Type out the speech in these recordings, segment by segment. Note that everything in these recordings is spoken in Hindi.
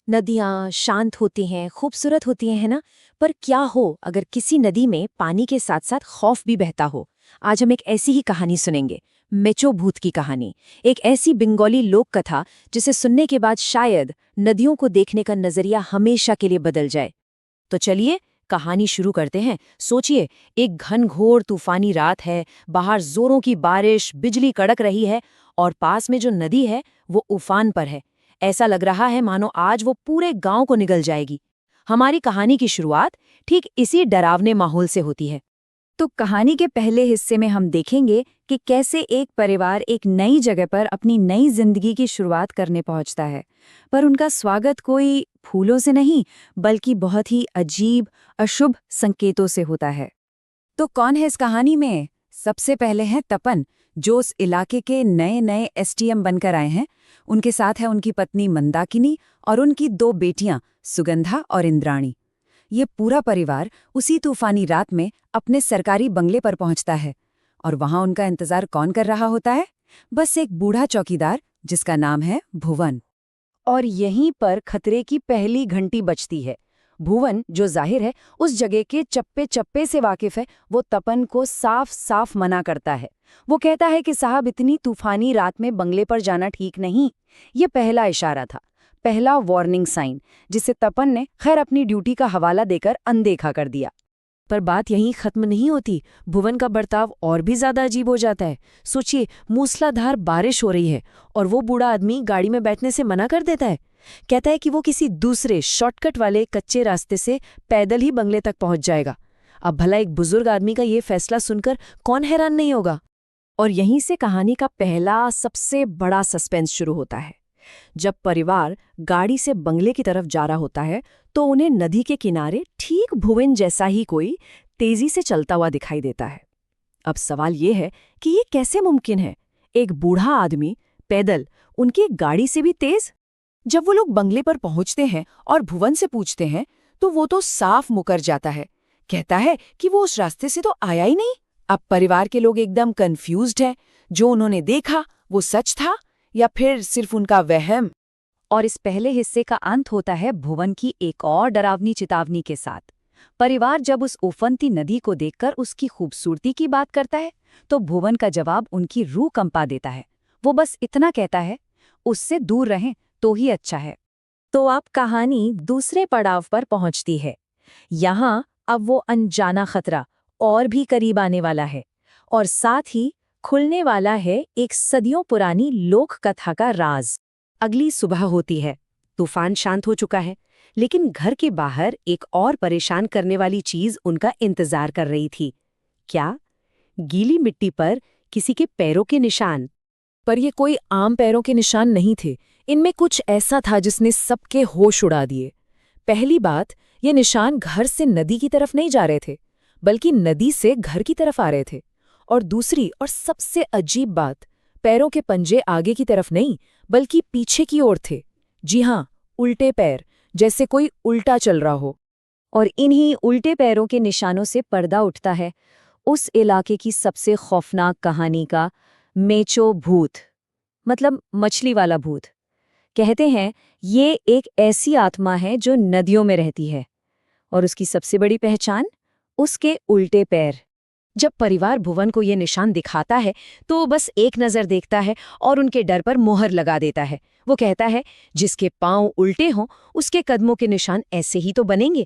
नदियाँ शांत होती हैं, खूबसूरत होती हैं, है ना? पर क्या हो अगर किसी नदी में पानी के साथ साथ खौफ भी बहता हो? आज हम एक ऐसी ही कहानी सुनेंगे, मेचो भूत की कहानी। एक ऐसी बंगाली लोक कथा जिसे सुनने के बाद शायद नदियों को देखने का नजरिया हमेशा के लिए बदल जाए। तो चलिए कहानी शुरू करते हैं। सोचिए, एक घनघोर तूफानी रात है, बाहर जोरों की बारिश, बिजली कड़क रही है और पास में जो नदी है वो उफान पर है। ऐसा लग रहा है मानो आज वो पूरे गांव को निगल जाएगी। हमारी कहानी की शुरुआत ठीक इसी डरावने माहौल से होती है। तो कहानी के पहले हिस्से में हम देखेंगे कि कैसे एक परिवार एक नई जगह पर अपनी नई जिंदगी की शुरुआत करने पहुंचता है। पर उनका स्वागत कोई फूलों से नहीं, बल्कि बहुत ही अजीब, अशुभ संकेतों से होता है। तो कौन है इस कहानी में? सबसे पहले हैं तपन, जो उस इलाके के नए नए एसडीएम बनकर आए हैं। उनके साथ है उनकी पत्नी मंदाकिनी और उनकी दो बेटियां सुगंधा और इंद्राणी। ये पूरा परिवार उसी तूफानी रात में अपने सरकारी बंगले पर पहुंचता है और वहां उनका इंतजार कौन कर रहा होता है? बस एक बूढ़ा चौकीदार जिसका नाम है भुवन। और यहीं पर खतरे की पहली घंटी बजती है। भुवन, जो जाहिर है उस जगह के चप्पे चप्पे से वाकिफ है, वो तपन को साफ साफ मना करता है। वो कहता है कि साहब, इतनी तूफानी रात में बंगले पर जाना ठीक नहीं। ये पहला इशारा था, पहला वार्निंग साइन, जिसे तपन ने खैर अपनी ड्यूटी का हवाला देकर अनदेखा कर दिया। पर बात यहीं खत्म नहीं होती। भुवन का बर्ताव और भी ज्यादा अजीब हो जाता है। सोचिए, मूसलाधार बारिश हो रही है और वो बूढ़ा आदमी गाड़ी में बैठने से मना कर देता है। कहता है कि वो किसी दूसरे शॉर्टकट वाले कच्चे रास्ते से पैदल ही बंगले तक पहुंच जाएगा। अब भला एक बुजुर्ग आदमी का ये फैसला सुनकर कौन हैरान नहीं होगा? और यहीं से कहानी का पहला सबसे बड़ा सस्पेंस शुरू होता है। जब परिवार गाड़ी से बंगले की तरफ जा रहा होता है तो उन्हें नदी के किनारे ठीक भुवन जैसा ही कोई तेजी से चलता हुआ दिखाई देता है। अब सवाल ये है कि ये कैसे मुमकिन है? एक बूढ़ा आदमी पैदल, उनकी गाड़ी से भी तेज? जब वो लोग बंगले पर पहुंचते हैं और भुवन से पूछते हैं तो वो तो साफ मुकर जाता है। कहता है कि वो उस रास्ते से तो आया ही नहीं। अब परिवार के लोग एकदम कंफ्यूज्ड हैं। जो उन्होंने देखा वो सच था या फिर सिर्फ उनका वहम? और इस पहले हिस्से का अंत होता है भुवन की एक और डरावनी चेतावनी के साथ। परिवार जब उस उफनती नदी को देखकर उसकी खूबसूरती की बात करता है तो भुवन का जवाब उनकी रूह कंपा देता है। वो बस इतना कहता है, उससे दूर रहें तो ही अच्छा है। तो अब कहानी दूसरे पड़ाव पर पहुंचती है। यहाँ अब वो अनजाना खतरा और भी करीब आने वाला है और साथ ही खुलने वाला है एक सदियों पुरानी लोक कथा का राज। अगली सुबह होती है, तूफान शांत हो चुका है, लेकिन घर के बाहर एक और परेशान करने वाली चीज उनका इंतजार कर रही थी। क्या? गीली मिट्टी पर किसी के पैरों के निशान। पर ये कोई आम पैरों के निशान नहीं थे। इनमें कुछ ऐसा था जिसने सबके होश उड़ा दिए। पहली बात, ये निशान घर से नदी की तरफ नहीं जा रहे थे, बल्कि नदी से घर की तरफ आ रहे थे। और दूसरी और सबसे अजीब बात, पैरों के पंजे आगे की तरफ नहीं बल्कि पीछे की ओर थे। जी हाँ, उल्टे पैर, जैसे कोई उल्टा चल रहा हो। और इन्हीं उल्टे पैरों के निशानों से पर्दा उठता है उस इलाके की सबसे खौफनाक कहानी का, मेचो भूत, मतलब मछली वाला भूत। कहते हैं ये एक ऐसी आत्मा है जो नदियों में रहती है और उसकी सबसे बड़ी पहचान उसके उल्टे पैर। जब परिवार भुवन को ये निशान दिखाता है तो बस एक नज़र देखता है और उनके डर पर मोहर लगा देता है। वो कहता है, जिसके पांव उल्टे हों उसके कदमों के निशान ऐसे ही तो बनेंगे।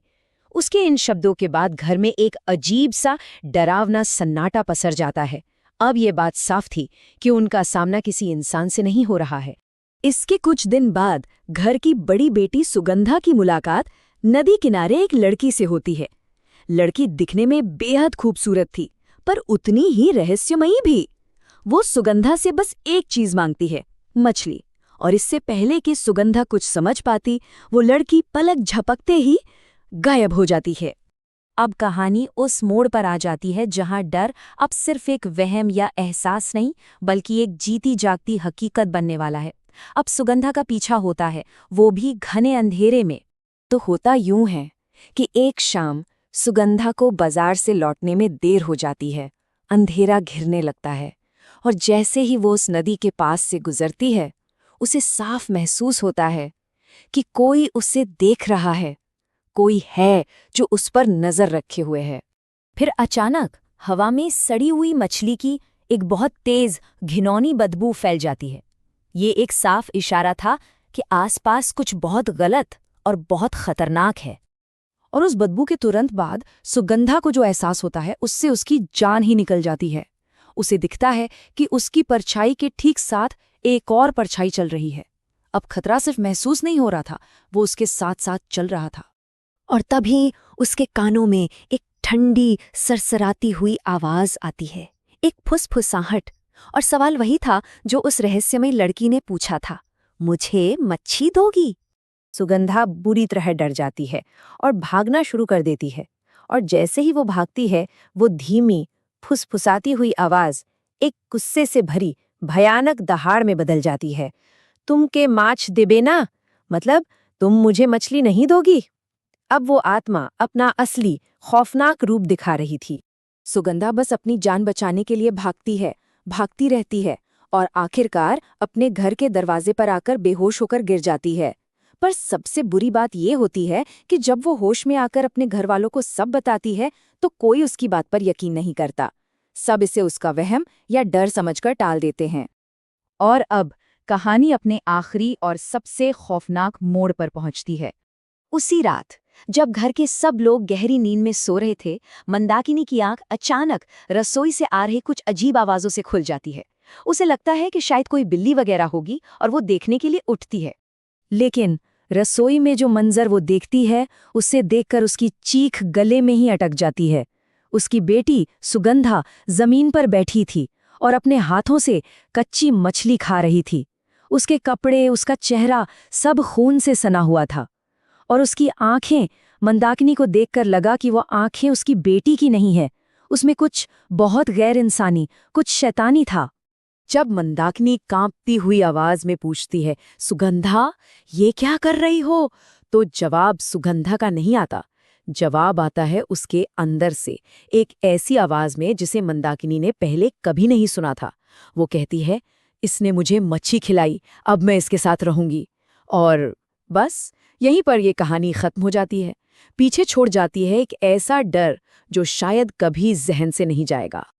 उसके इन शब्दों के बाद घर में एक अजीब सा डरावना सन्नाटा पसर जाता है। अब ये बात साफ थी कि उनका सामना किसी इंसान से नहीं हो रहा है। इसके कुछ दिन बाद घर की बड़ी बेटी सुगंधा की मुलाकात नदी किनारे एक लड़की से होती है। लड़की दिखने में बेहद खूबसूरत थी, पर उतनी ही रहस्यमयी भी। वो सुगंधा से बस एक चीज मांगती है, मछली। और इससे पहले कि सुगंधा कुछ समझ पाती, वो लड़की पलक झपकते ही गायब हो जाती है। अब कहानी उस मोड़ पर आ जाती है जहां डर अब सिर्फ एक वहम या एहसास नहीं, बल्कि एक जीती जागती हकीकत बनने वाला है। अब सुगंधा का पीछा होता है, वो भी घने अंधेरे में। तो होता यूं है कि एक शाम सुगंधा को बाजार से लौटने में देर हो जाती है। अंधेरा घिरने लगता है और जैसे ही वो उस नदी के पास से गुजरती है, उसे साफ महसूस होता है कि कोई उसे देख रहा है, कोई है जो उस पर नजर रखे हुए है। फिर अचानक हवा में सड़ी हुई मछली की एक बहुत तेज घिनौनी बदबू फैल जाती है। ये एक साफ इशारा था कि आसपास कुछ बहुत गलत और बहुत खतरनाक है। और उस बदबू के तुरंत बाद सुगंधा को जो एहसास होता है उससे उसकी जान ही निकल जाती है। उसे दिखता है कि उसकी परछाई के ठीक साथ एक और परछाई चल रही है। अब खतरा सिर्फ महसूस नहीं हो रहा था, वो उसके साथ साथ चल रहा था। और तभी उसके कानों में एक ठंडी सरसराती हुई आवाज आती है, एक फुसफुसाहट। और सवाल वही था जो उस रहस्यमयी लड़की ने पूछा था, मुझे मच्छी दोगी? सुगंधा बुरी तरह डर जाती है और भागना शुरू कर देती है। और जैसे ही वो भागती है, वो धीमी फुसफुसाती हुई आवाज एक गुस्से से भरी भयानक दहाड़ में बदल जाती है। तुम के माछ देबे ना, मतलब तुम मुझे मछली नहीं दोगी। अब वो आत्मा अपना असली खौफनाक रूप दिखा रही थी। सुगंधा बस अपनी जान बचाने के लिए भागती है, भागती रहती है और आखिरकार अपने घर के दरवाजे पर आकर बेहोश होकर गिर जाती है। पर सबसे बुरी बात ये होती है कि जब वो होश में आकर अपने घर वालों को सब बताती है तो कोई उसकी बात पर यकीन नहीं करता। सब इसे उसका वहम या डर समझकर टाल देते हैं। और अब कहानी अपने आखिरी और सबसे खौफनाक मोड़ पर पहुंचती है। उसी रात जब घर के सब लोग गहरी नींद में सो रहे थे, मंदाकिनी की आंख अचानक रसोई से आ रही कुछ अजीब आवाजों से खुल जाती है। उसे लगता है कि शायद कोई बिल्ली वगैरह होगी और वो देखने के लिए उठती है। लेकिन रसोई में जो मंजर वो देखती है, उसे देखकर उसकी चीख गले में ही अटक जाती है। उसकी बेटी सुगंधा जमीन पर बैठी थी और अपने हाथों से कच्ची मछली खा रही थी। उसके कपड़े, उसका चेहरा सब खून से सना हुआ था और उसकी आंखें, मंदाकिनी को देखकर लगा कि वो आंखें उसकी बेटी की नहीं है। उसमें कुछ बहुत गैर इंसानी, कुछ शैतानी था। जब मंदाकिनी कांपती हुई आवाज में पूछती है, सुगंधा, ये क्या कर रही हो? तो जवाब सुगंधा का नहीं आता। जवाब आता है उसके अंदर से, एक ऐसी आवाज में जिसे मंदाकिनी ने पहले कभी नहीं सुना था। वो कहती है, इसने मुझे मच्छी खिलाई, अब मैं इसके साथ रहूंगी। और बस यहीं पर यह कहानी खत्म हो जाती है। पीछे छोड़ जाती है एक ऐसा डर जो शायद कभी जहन से नहीं जाएगा।